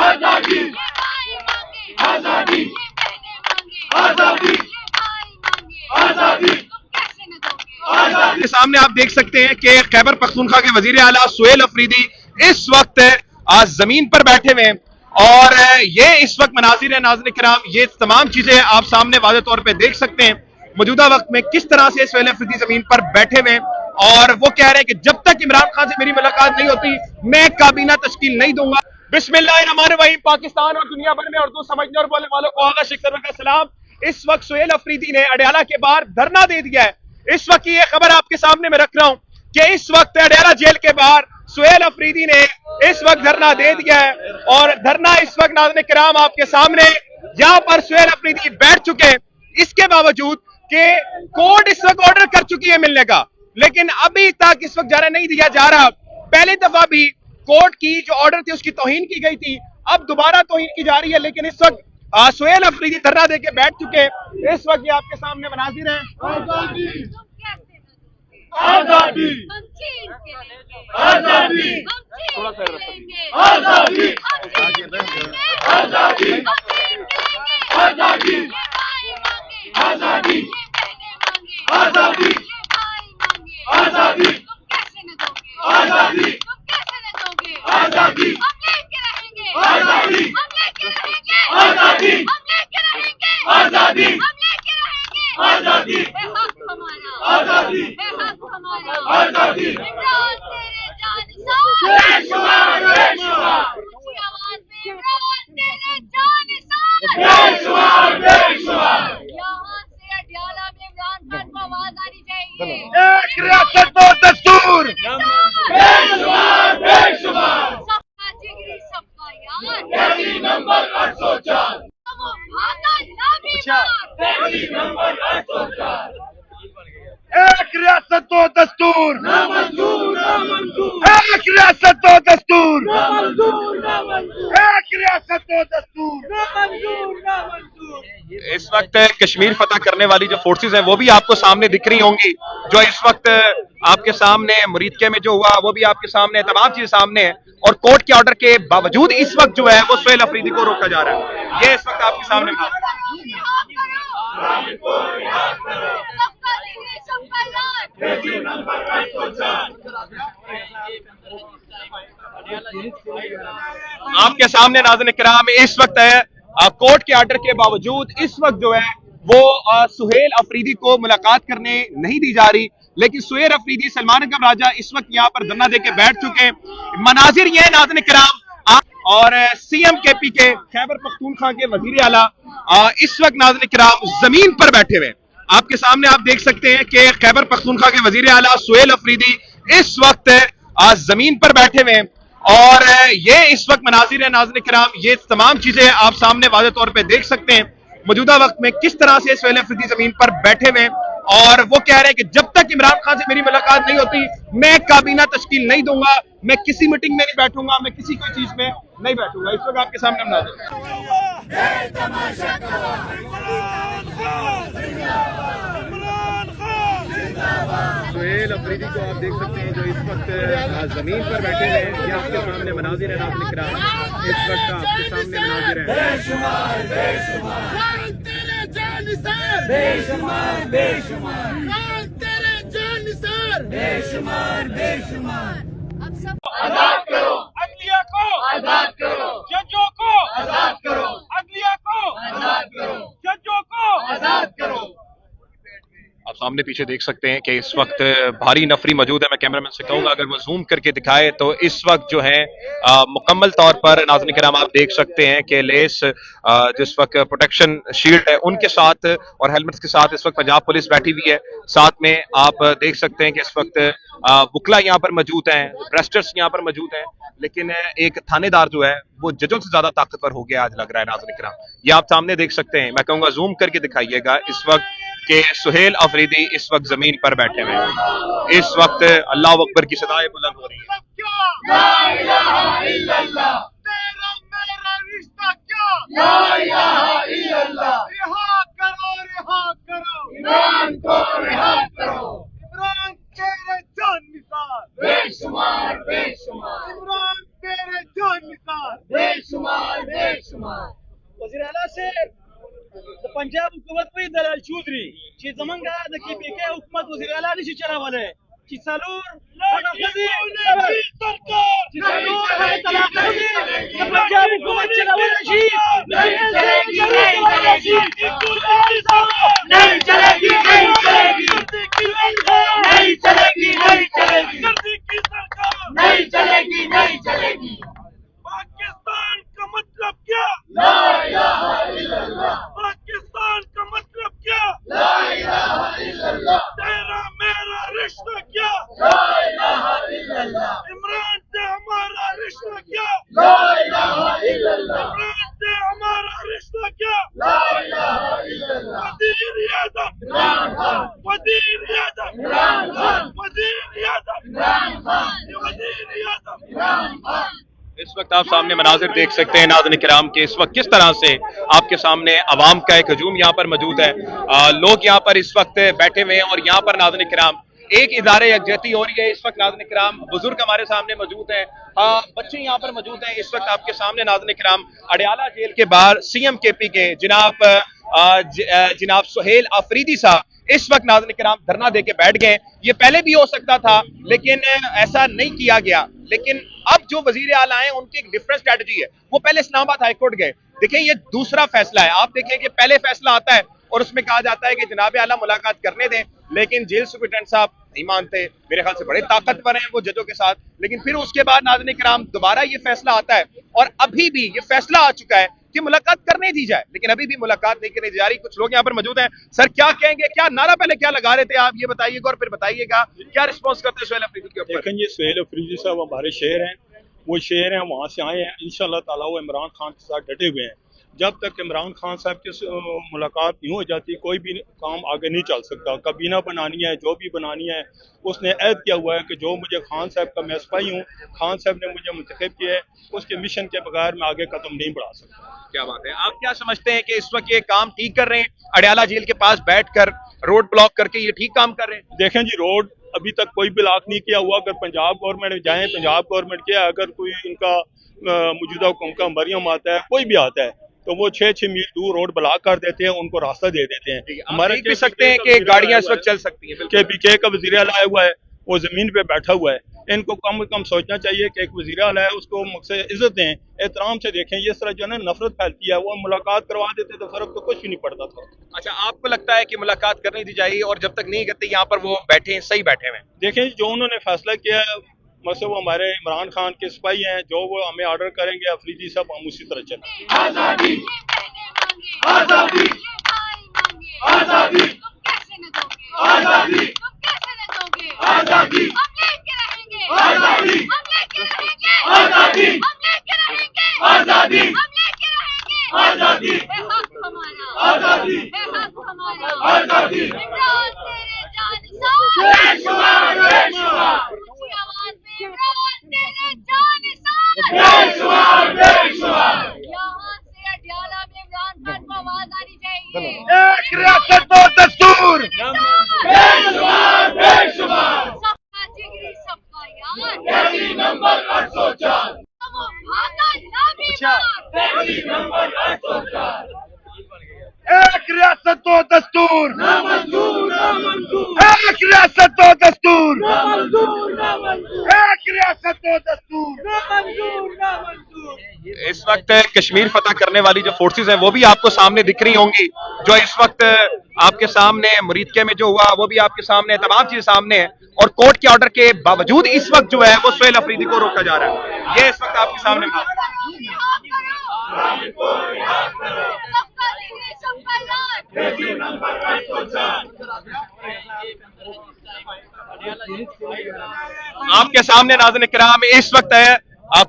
आजादी आजादी आजादी आजादी आजादी। सामने आप देख सकते हैं कि खैबर पख्तूनख्वा के वजीर आला सुहेल अफरीदी इस वक्त जमीन पर बैठे हुए हैं और ये इस वक्त मनाजिर है। नाज़रीन किराम, ये तमाम चीजें आप सामने वाज़े तौर पे देख सकते हैं मौजूदा वक्त में किस तरह से सुहेल अफरीदी जमीन पर बैठे हुए हैं और वो कह रहे हैं कि जब तक इमरान खान से मेरी मुलाकात नहीं होती मैं काबीना तश्कील नहीं दूंगा। बिस्मिल्लाहिर्रहमानिर्रहीम। पाकिस्तान और दुनिया भर में उर्दू समझने और बोलने वालों को आगा शिकर का सलाम। इस वक्त सुहेल अफरीदी ने अडयाला के बाहर धरना दे दिया है। इस वक्त ये खबर आपके सामने मैं रख रहा हूं कि इस वक्त अडयाला जेल के बाहर सुहेल अफरीदी ने इस वक्त धरना दे दिया है और धरना इस वक्त नाज़रीन किराम आपके सामने यहां पर सुहेल अफरीदी बैठ चुके हैं। इसके बावजूद कि कोर्ट इस वक्त ऑर्डर कर चुकी है मिलने का, लेकिन अभी तक इस वक्त जारा नहीं दिया जा रहा। पहली दफा भी कोर्ट की जो ऑर्डर थी उसकी तौहीन की गई थी, अब दोबारा तौहीन की जा रही है। लेकिन इस वक्त सुहेल अफरीदी धरना देके बैठ चुके हैं। इस वक्त ये आपके सामने मनाजिर हैं। आजादी आजादी आजादी थोड़ा सा आजादी आजादी आजादी आजादी आजादी आजादी आजादी आजादी आजादी आजादी आजादी आजादी आजादी आजादी बेशुमार बेशुमार बेशुमार बेशुमार यहाँ से अडयाला में इमरान खान को आवाज आनी चाहिए। एक रियासत दो दस्तूर। बेशुमार बेशुमार सबका जिगरी सबका यार गली नंबर 804 वो भागा ना बीमार नंबर 804। एक रियासत दो दस्तूर नामंजूर नामंजूर। एक रियासत दो दस्तूर नामंजूर नामंजूर। एक रियासत दो दस्तूर नामंजूर नामंजूर। इस वक्त कश्मीर फतह करने वाली जो फोर्सेस हैं वो भी आपको सामने दिख रही होंगी। जो इस वक्त आपके सामने मुरीदके में जो हुआ वो भी आपके सामने, तमाम चीजें सामने है और कोर्ट के ऑर्डर के बावजूद इस वक्त जो है वो सुहेल अफरीदी को रोका जा रहा है। ये इस वक्त आपके सामने आपके सामने नाज़रीन किराम इस वक्त है कोर्ट के ऑर्डर के बावजूद इस वक्त जो है वो सुहेल अफरीदी को मुलाकात करने नहीं दी जा रही। लेकिन सुहेल अफरीदी सलमान अकबर राजा इस वक्त यहाँ पर धरना देके बैठ चुके हैं। मनाजिर ये नाज़रीन किराम और सीएम केपी के खैबर पख्तूनख्वा के वजीर आला इस वक्त नाज़रीन किराम जमीन पर बैठे हुए। आपके सामने आप देख सकते हैं कि खैबर पख्तूनख्वा के वजीर आला सुहेल अफरीदी इस वक्त जमीन पर बैठे हुए हैं और ये इस वक्त मनाजिर है। नाज़रीन किराम, ये तमाम चीजें आप सामने वाज़े तौर पे देख सकते हैं मौजूदा वक्त में किस तरह से सुहेल अफरीदी जमीन पर बैठे हुए हैं और वो कह रहे हैं कि जब तक इमरान खान से मेरी मुलाकात नहीं होती मैं काबीना तश्कील नहीं दूंगा, मैं किसी मीटिंग में नहीं बैठूंगा, मैं किसी कोई चीज में नहीं बैठूंगा। इस वक्त आपके सामने सुहेल अफरीदी को आप देख सकते हैं जो इस वक्त जमीन पर बैठे हैं। ये आपके सामने मनाजिर है। नाज़रीन किराम, इस वक्त आपके सामने मनाजिर है। बेशुमार बेशुमार बेशुमार बेशुमार तेरे जानिसार बेशुमार बेशुमार। अब सब आजाद करो अदलिया को, आजाद करो जजों को, आजाद करो अदलिया को, आजाद करो जजों को, आजाद करो। आप सामने पीछे देख सकते हैं कि इस वक्त भारी नफरी मौजूद है। मैं कैमरामैन से कहूंगा अगर वो जूम करके दिखाए तो इस वक्त जो है मुकम्मल तौर पर नाज़रीन किराम आप देख सकते हैं कि लेस जिस वक्त प्रोटेक्शन शील्ड है उनके साथ और हेलमेट्स के साथ इस वक्त पंजाब पुलिस बैठी हुई है। साथ में आप देख सकते हैं कि इस वक्त वकला यहाँ पर मौजूद हैं, रेस्टर्स यहाँ पर मौजूद हैं, लेकिन एक थानेदार जो है वो जजों से ज्यादा ताकतवर हो गया आज लग रहा है। नाज़रीन किराम, ये आप सामने देख सकते हैं। मैं कहूंगा जूम करके दिखाइएगा इस वक्त कि सुहेल अफरीदी इस वक्त जमीन पर बैठे हुए हैं। इस वक्त अल्लाह अकबर की सदाएं बुलंद हो रही है। ला इलाहा इल्लल्लाह, तेरा मेरा रिश्ता क्या, ला इलाहा इल्लल्लाह, रिहा करो इमरान को, रिहा करो इमरान तेरे जान निसार, बेशुमार बेशुमार इमरान तेरे जान तालुकात बेशुमार बेशुमार वज़ीर आला से पंजाब हुकूमत पे दलाल चौधरी ची जमंगा द की पीके हुकूमत वज़ीर आला निशी चलावले ची सलूर है तलाक पंजाब हुकूमत चलावले ची नहीं चलेगी नहीं चलेगी नहीं चलेगी नहीं चलेगी नहीं चलेगी नहीं चलेगी नहीं चलेगी पाकिस्तान का मतलब क्या ला इलाहा इल्लल्लाह पाकिस्तान का मतलब क्या ला इलाहा इल्लल्लाह तेरा मेरा रिश्ता क्या ला इलाहा इल्लल्लाह इमरान से हमारा रिश्ता क्या ला इलाहा इल्लल्लाह इमरान से हमारा रिश्ता क्या ला इलाहा इल्लल्लाह वज़ीर आज़म इमरान खान वज़ीर आज़म इमरान खान वज़ीर आज़म इमरान खान वज़ीर आज़म इमरान खान इस वक्त आप सामने मनाजिर देख सकते हैं नाज़रीन किराम के इस वक्त किस तरह से आपके सामने अवाम का एक हजूम यहाँ पर मौजूद है। लोग यहाँ पर इस वक्त बैठे हुए हैं और यहाँ पर नाज़रीन किराम एक इदारे यकजहती हो रही है। इस वक्त नाज़रीन किराम बुजुर्ग हमारे सामने मौजूद हैं, बच्चे यहाँ पर मौजूद हैं। इस वक्त आपके सामने नाज़रीन किराम अडयाला जेल के बाहर CM KP के जनाब सुहेल अफरीदी साहब इस वक्त नाज़रीन किराम धरना देके बैठ गए। ये पहले भी हो सकता था लेकिन ऐसा नहीं किया गया। लेकिन अब जो वजीर आला हैं उनकी एक डिफरेंट स्ट्रेटजी है। वो पहले इस्लामाबाद हाईकोर्ट गए, देखें ये दूसरा फैसला है। आप देखें कि पहले फैसला आता है और उसमें कहा जाता है कि जनाब आला मुलाकात करने दें, लेकिन जेल सुप्रिटेंडेंट साहब नहीं मानते। मेरे ख्याल से बड़े ताकतवर हैं वो जजों के साथ। लेकिन फिर उसके बाद नाज़रीन किराम दोबारा ये फैसला आता है और अभी भी ये फैसला आ चुका है कि मुलाकात करने दी जाए, लेकिन अभी भी मुलाकात नहीं करने दी जा रही। कुछ लोग यहाँ पर मौजूद हैं। सर क्या कहेंगे, क्या नारा पहले क्या लगा रहे थे आप ये बताइएगा और फिर बताइएगा क्या रिस्पॉन्स करते हैं सुहेल अफरीदी के ऊपर। देखें जी सुहेल अफरीदी साहब हमारे शेर हैं, वो शेर हैं, वहाँ से आए हैं। इंशाल्लाह ताला वो इमरान खान के साथ डटे हुए हैं। जब तक इमरान खान साहब की मुलाकात नहीं हो जाती कोई भी काम आगे नहीं चल सकता। काबीना बनानी है, जो भी बनानी है, उसने ऐद किया हुआ है कि जो मुझे खान साहब का मैं सिपाही हूँ, खान साहब ने मुझे मुंतखब किया है, उसके मिशन के बगैर मैं आगे कदम नहीं बढ़ा सकता। क्या बात है। आप क्या समझते हैं कि इस वक्त ये काम ठीक कर रहे हैं, अडयाला जेल के पास बैठकर रोड ब्लॉक करके ये ठीक काम कर रहे हैं? देखें जी रोड अभी तक कोई ब्लॉक नहीं किया हुआ। अगर पंजाब गवर्नमेंट जाए, पंजाब गवर्नमेंट क्या, अगर कोई इनका मौजूदा हुकूम का मरियम आता है, कोई भी आता है, तो वो 6-6 मील दूर रोड ब्लॉक कर देते हैं, उनको रास्ता दे देते हैं। हमारे देख भी सकते हैं कि गाड़ियां इस वक्त चल सकती हैं। KPK का वज़ीर आला आया हुआ है, वो जमीन पे बैठा हुआ है। इनको कम से कम सोचना चाहिए कि एक वज़ीर आला है, उसको मुझसे इज्जत दें, एहतराम से देखें। ये तरह जो है ना नफरत फैलती है, वो मुलाकात करवा देते तो फर्क तो कुछ भी नहीं पड़ता था। अच्छा, आपको लगता है कि मुलाकात करनी दी जाएगी और जब तक नहीं करते यहाँ पर वो बैठे हैं, सही बैठे हुए हैं? देखें जो उन्होंने फैसला किया है, मतलब वो हमारे इमरान खान के सिपाही हैं, जो वो हमें ऑर्डर करेंगे अफरीदी साहब हम उसी तरह चलें। आजादी आजादी आजादी तुम कैसे न दोगे आजादी तुम कैसे न दोगे आजादी हम लेके रहेंगे आजादी हम लेके रहेंगे आजादी हम लेके रहेंगे आजादी हम लेके रहेंगे आजादी है हक हमारा आजादी है हक हमारा आजादी इमरान तेरे जानिसार बेशुमार बेशुमार ऊंची आवाज में इमरान तेरे जानिसार बेशुमार बेशुमार यहाँ से अडयाला में इमरान खान को आवाज आनी चाहिए एक रियासत दो दस्तूर बेशुमार बेशुमार सबका जिगरी सबका यार गली नंबर 804 वो भागा ना बीमार गली नंबर 804 एक रियासत दो दस्तूर ना मंजूर ना मंजूर एक रियासत दो दस्तूर ना मंजूर ना मंजूर एक रियासत दो दस्तूर ना मंजूर ना मंजूर इस वक्त कश्मीर फतह करने वाली जो फोर्सेस हैं वो भी आपको सामने दिख रही होंगी। जो इस वक्त आपके सामने मुरीदके में जो हुआ वो भी आपके सामने, तमाम चीजें सामने है। और कोर्ट के ऑर्डर के बावजूद इस वक्त जो है वो सुहेल अफरीदी को रोका जा रहा है। ये इस वक्त आपके सामने सबका जिगरी सबका यार गली नंबर 804 आपके सामने नाज़रीन किराम इस वक्त है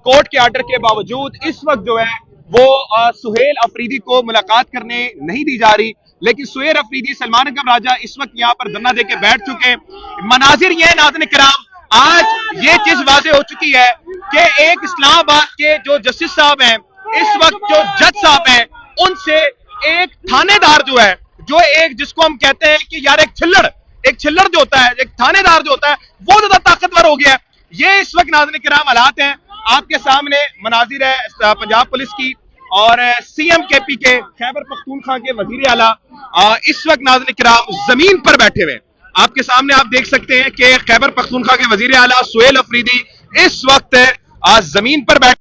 कोर्ट के ऑर्डर के बावजूद इस वक्त जो है वो सुहेल अफरीदी को मुलाकात करने नहीं दी जा रही। लेकिन सुहेल अफरीदी सलमान अकबर राजा इस वक्त यहाँ पर धरना देके बैठ चुके हैं। मनाजिर ये नाज़रीन किराम आज ये चीज वाज़ेह हो चुकी है कि एक इस्लामाबाद के जो जस्टिस साहब हैं, इस वक्त जो जज साहब हैं, उनसे एक थानेदार जो है, जो एक जिसको हम कहते हैं कि यार एक छिल्लड़ जो होता है, एक थानेदार जो होता है वो ज्यादा ताकतवर हो गया है। ये इस वक्त नाज़रीन किराम हालात हैं आपके सामने मनाजिर है पंजाब पुलिस की और सीएम केपी के खैबर पख्तूनख्वा के वजीर आला इस वक्त नाज़रीन किराम जमीन पर बैठे हुए। आपके सामने आप देख सकते हैं कि खैबर पख्तूनख्वा के वजीर आला सुहेल अफरीदी इस वक्त जमीन पर बैठे